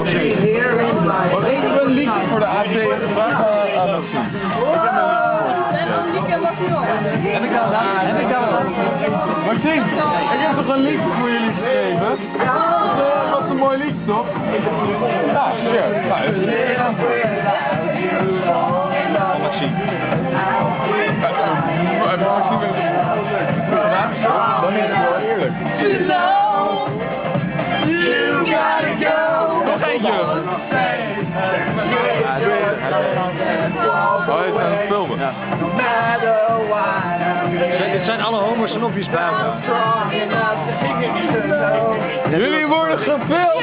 Wat is er een liedje voor de AC? Vraag aan Maxime. Ik heb een liedje. En ik kan Maxime, ik heb toch een liedje voor jullie geschreven? Dat was een mooi liedje, toch? Ja, hier. Maxime. Dan is het wel eerlijk. Nog eentje! Oh, hij is aan het filmen. Ja. Dit zijn alle homo-snopjes bij elkaar. Jullie worden gefilmd!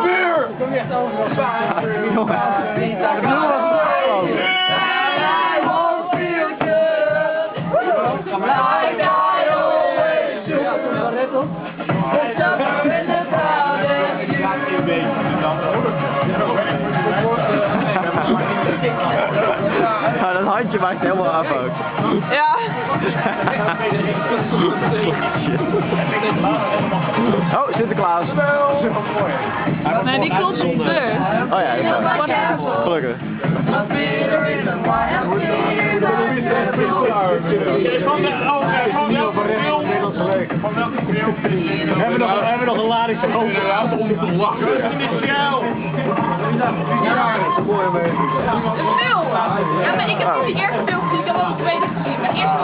Vuur! Ja, dat handje maakt helemaal af ook. Ja. Oh, Sinterklaas. Nee, die klopt niet terug. Oh ja, dat is waar. Gelukkig. We hebben nog een lading van over. Om te lachen. Een film. Ja, maar ik heb niet de eerste film gezien, ik heb wel de tweede gezien. Maar eerst